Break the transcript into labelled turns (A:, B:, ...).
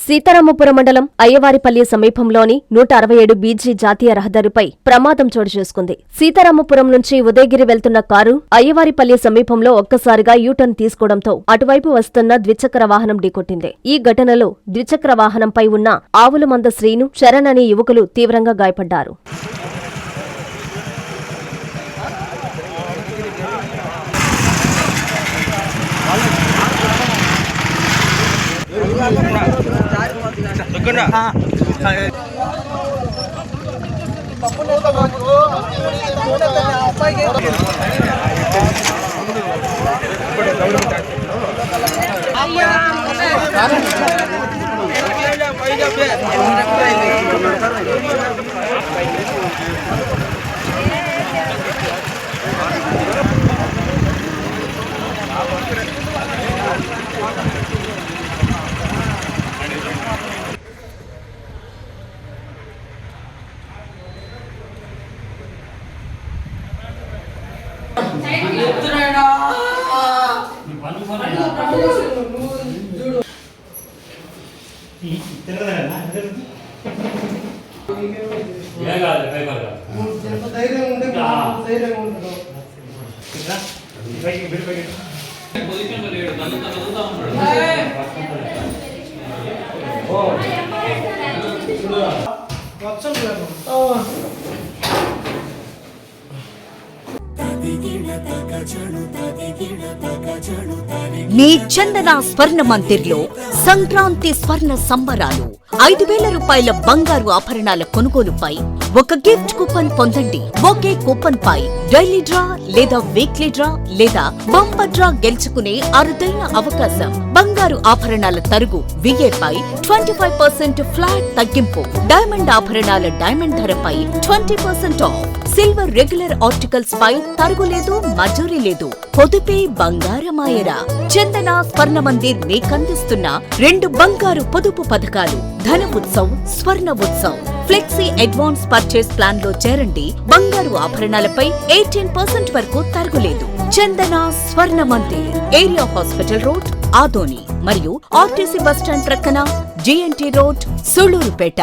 A: సీతారామపురం మండలం అయ్యవారిపల్లి సమీపంలోని 167 బీజీ జాతీయ రహదారిపై ప్రమాదం చోటు చేసుకుంది. సీతారామపురం నుంచి ఉదయగిరి వెళ్తున్న కారు అయ్యవారిపల్లి సమీపంలో ఒక్కసారిగా యూటర్న్ తీసుకోవడంతో అటువైపు వస్తున్న ద్విచక్ర వాహనం ఢీకొట్టింది. ఈ ఘటనలో ద్విచక్ర వాహనంపై ఉన్న ఆవులమంద శ్రీను, శరణ్ అనే యువకులు తీవ్రంగా గాయపడ్డారు.
B: మీ చందన స్వర్ణ మందిర్లో సంక్రాంతి స్వర్ణ సంబరాలు 5,000 రూపాయల బంగారు ఆభరణాల కొనుగోలుపై ఒక గిఫ్ట్ కూపన్ పొందండి. ఒకే కూపన్ పై డైలీ డ్రా లేదా వీక్లీ డ్రా లేదా బంపర్ డ్రా గెలుచుకునే అరుదైన అవకాశం. బంగారు ఆభరణాల తరుగు VA పై 25% ఫ్లాట్ తగ్గింపు. డైమండ్ ఆభరణాల డైమండ్ ధరపై 20% ఆఫ్. సిల్వర్ రెగ్యులర్ ఆర్టికల్స్ పై తరుగులేదు, మజూరీ లేదు. పొదుపే బంగారమాయరా. చందన స్వర్ణ మందిర్ మీకందిస్తున్న 2 బంగారు పొదుపు పథకాలు. ధన ఉత్సవ్, స్వర్ణ Utsav. Flexi advance purchase plan లో చేరండి. బంగారు ఆభరణాలపై 18% వరకు తరుగులేదు. చందన స్వర్ణ Mandir, area hospital road, Adoni మరియు ఆర్టీసీ బస్టాండ్ ప్రక్కన GNT రోడ్, సుళ్లూరుపేట.